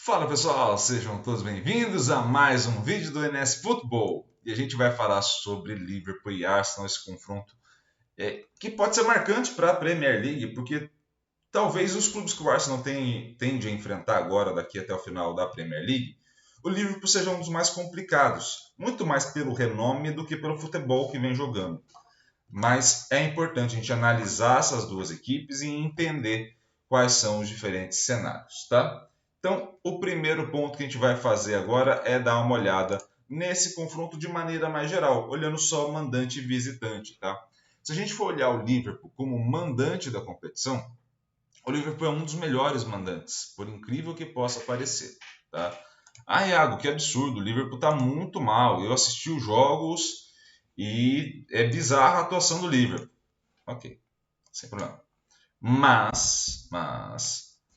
Fala pessoal, sejam todos bem-vindos a mais um vídeo do NS Football. E a gente vai falar sobre Liverpool e Arsenal, esse confronto que pode ser marcante para a Premier League, porque talvez os clubes que o Arsenal tende a enfrentar agora, daqui até o final da Premier League, o Liverpool seja um dos mais complicados, muito mais pelo renome do que pelo futebol que vem jogando. Mas é importante a gente analisar essas duas equipes e entender quais são os diferentes cenários, tá? Então, o primeiro ponto que a gente vai fazer agora é dar uma olhada nesse confronto de maneira mais geral, olhando só mandante e visitante, tá? Se a gente for olhar o Liverpool como mandante da competição, o Liverpool é um dos melhores mandantes, por incrível que possa parecer, tá? Ah, Iago, que absurdo, o Liverpool está muito mal. Eu assisti os jogos e é bizarra a atuação do Liverpool. Ok, sem problema. Mas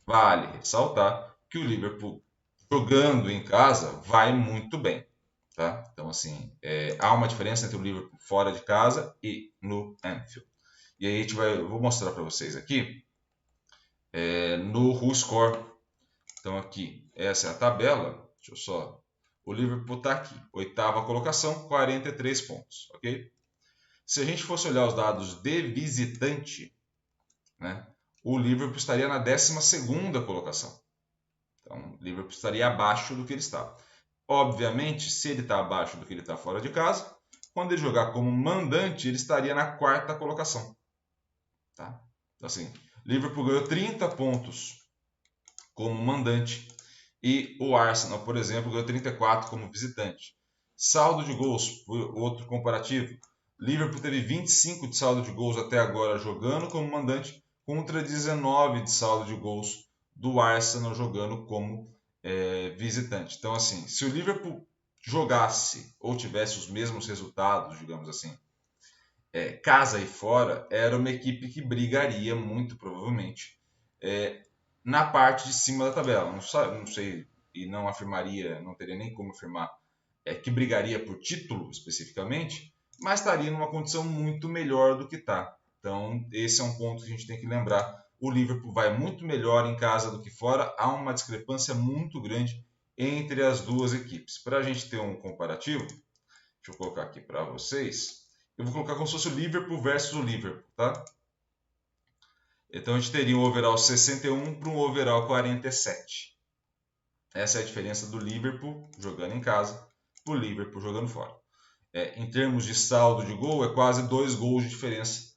vale ressaltar que o Liverpool jogando em casa vai muito bem, tá? Então assim, há uma diferença entre o Liverpool fora de casa e no Anfield. E aí eu vou mostrar para vocês aqui no WhoScore. Então aqui, essa é a tabela. Deixa eu só. O Liverpool está aqui, oitava colocação, 43 pontos, ok? Se a gente fosse olhar os dados de visitante, né, o Liverpool estaria na 12ª colocação. Então, o Liverpool estaria abaixo do que ele está. Obviamente, se ele está abaixo do que ele está fora de casa, quando ele jogar como mandante, ele estaria na 4ª colocação. Tá? Então, assim, Liverpool ganhou 30 pontos como mandante e o Arsenal, por exemplo, ganhou 34 como visitante. Saldo de gols, outro comparativo. Liverpool teve 25 de saldo de gols até agora jogando como mandante, contra 19 de saldo de gols do Arsenal jogando como visitante. Então, assim, se o Liverpool jogasse ou tivesse os mesmos resultados, digamos assim, casa e fora, era uma equipe que brigaria muito provavelmente na parte de cima da tabela. Não sei e não afirmaria, não teria nem como afirmar que brigaria por título especificamente, mas estaria numa condição muito melhor do que está. Então, esse é um ponto que a gente tem que lembrar. O Liverpool vai muito melhor em casa do que fora. Há uma discrepância muito grande entre as duas equipes. Para a gente ter um comparativo, deixa eu colocar aqui para vocês. Eu vou colocar como se fosse o Liverpool versus o Liverpool, tá? Então a gente teria um overall 61 para um overall 47. Essa é a diferença do Liverpool jogando em casa para o Liverpool jogando fora. Em termos de saldo de gol, é quase 2 gols de diferença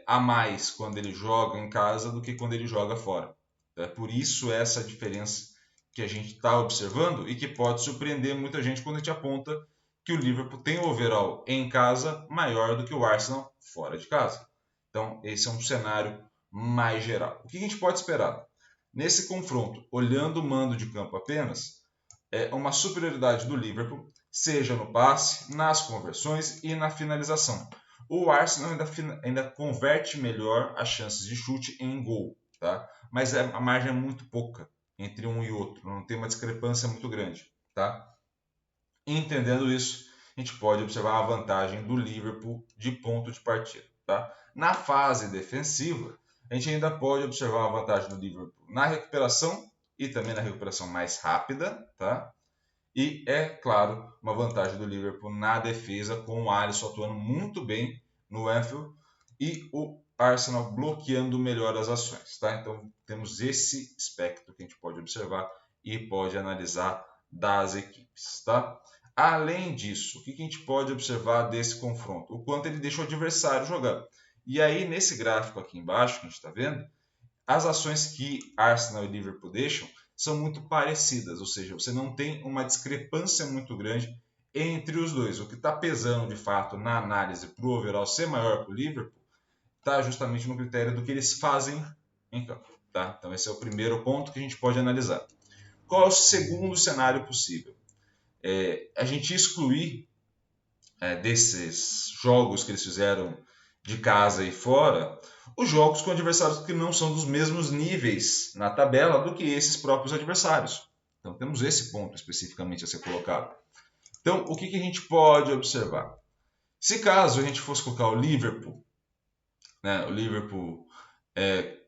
a mais quando ele joga em casa do que quando ele joga fora. É por isso essa diferença que a gente está observando e que pode surpreender muita gente quando a gente aponta que o Liverpool tem o overall em casa maior do que o Arsenal fora de casa. Então, esse é um cenário mais geral. O que a gente pode esperar? Nesse confronto, olhando o mando de campo apenas, é uma superioridade do Liverpool, seja no passe, nas conversões e na finalização. O Arsenal ainda converte melhor as chances de chute em gol, tá? Mas a margem é muito pouca entre um e outro, não tem uma discrepância muito grande, tá? Entendendo isso, a gente pode observar a vantagem do Liverpool de ponto de partida, tá? Na fase defensiva, a gente ainda pode observar a vantagem do Liverpool na recuperação e também na recuperação mais rápida, tá? E, é claro, uma vantagem do Liverpool na defesa, com o Alisson atuando muito bem no Anfield e o Arsenal bloqueando melhor as ações. Tá? Então, temos esse aspecto que a gente pode observar e pode analisar das equipes. Tá? Além disso, o que a gente pode observar desse confronto? O quanto ele deixa o adversário jogar. E aí, nesse gráfico aqui embaixo que a gente está vendo, as ações que Arsenal e Liverpool deixam são muito parecidas, ou seja, você não tem uma discrepância muito grande entre os dois. O que está pesando de fato na análise para o overall ser maior para o Liverpool está justamente no critério do que eles fazem em campo. Tá? Então, esse é o primeiro ponto que a gente pode analisar. Qual é o segundo cenário possível? A gente excluir desses jogos que eles fizeram de casa e fora, os jogos com adversários que não são dos mesmos níveis na tabela do que esses próprios adversários. Então temos esse ponto especificamente a ser colocado. Então o que a gente pode observar? Se caso a gente fosse colocar o Liverpool, né,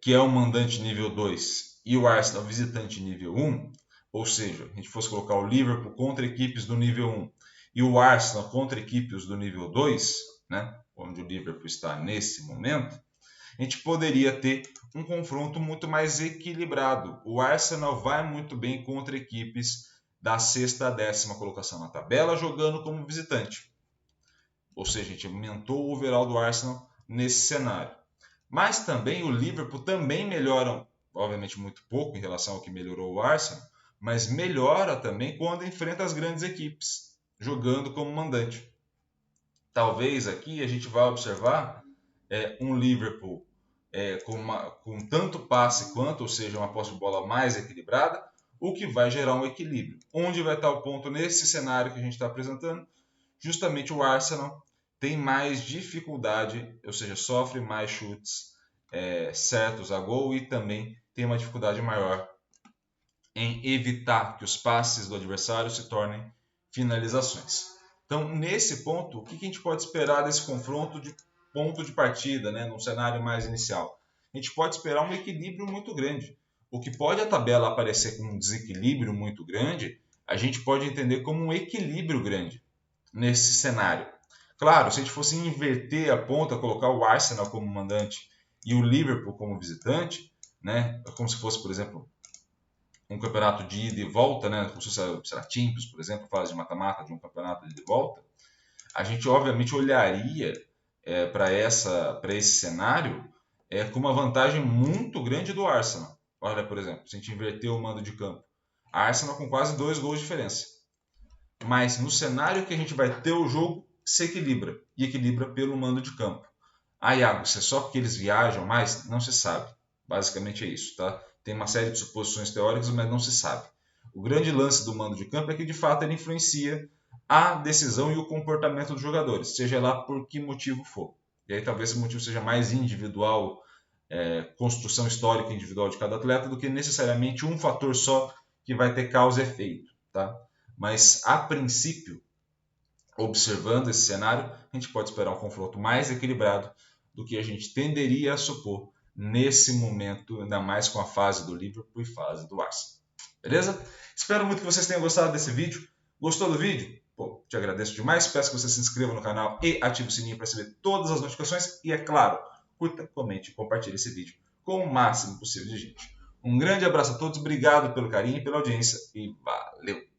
que é o mandante nível 2 e o Arsenal visitante nível 1, ou seja, a gente fosse colocar o Liverpool contra equipes do nível 1 e o Arsenal contra equipes do nível 2, né, onde o Liverpool está nesse momento, a gente poderia ter um confronto muito mais equilibrado. O Arsenal vai muito bem contra equipes da sexta a 10ª colocação na tabela, jogando como visitante. Ou seja, a gente aumentou o overall do Arsenal nesse cenário. Mas também o Liverpool também melhora, obviamente muito pouco em relação ao que melhorou o Arsenal, mas melhora também quando enfrenta as grandes equipes, jogando como mandante. Talvez aqui a gente vá observar um Liverpool com tanto passe quanto, ou seja, uma posse de bola mais equilibrada, o que vai gerar um equilíbrio. Onde vai estar o ponto nesse cenário que a gente está apresentando? Justamente o Arsenal tem mais dificuldade, ou seja, sofre mais chutes certos a gol e também tem uma dificuldade maior em evitar que os passes do adversário se tornem finalizações. Então, nesse ponto, o que a gente pode esperar desse confronto de ponto de partida, né, num cenário mais inicial? A gente pode esperar um equilíbrio muito grande. O que pode a tabela aparecer com um desequilíbrio muito grande, a gente pode entender como um equilíbrio grande nesse cenário. Claro, se a gente fosse inverter a ponta, colocar o Arsenal como mandante e o Liverpool como visitante, né, como se fosse, por exemplo, um campeonato de ida e volta, né, como se fosse a Champions, por exemplo, fase de mata-mata de um campeonato de ida e volta, a gente obviamente olharia para esse cenário com uma vantagem muito grande do Arsenal. Olha, por exemplo, se a gente inverter o mando de campo, a Arsenal com quase 2 gols de diferença. Mas no cenário que a gente vai ter o jogo, se equilibra. E equilibra pelo mando de campo. Ah, Iago, se é só porque eles viajam mais? Não se sabe. Basicamente é isso, tá? Tem uma série de suposições teóricas, mas não se sabe. O grande lance do mando de campo é que, de fato, ele influencia a decisão e o comportamento dos jogadores, seja lá por que motivo for. E aí talvez esse motivo seja mais individual, construção histórica individual de cada atleta, do que necessariamente um fator só que vai ter causa e efeito, tá? Mas, a princípio, observando esse cenário, a gente pode esperar um confronto mais equilibrado do que a gente tenderia a supor nesse momento, ainda mais com a fase do Liverpool e fase do Arsenal. Beleza? Espero muito que vocês tenham gostado desse vídeo. Gostou do vídeo? Pô, te agradeço demais. Peço que você se inscreva no canal e ative o sininho para receber todas as notificações. E, é claro, curta, comente e compartilhe esse vídeo com o máximo possível de gente. Um grande abraço a todos, obrigado pelo carinho e pela audiência e valeu!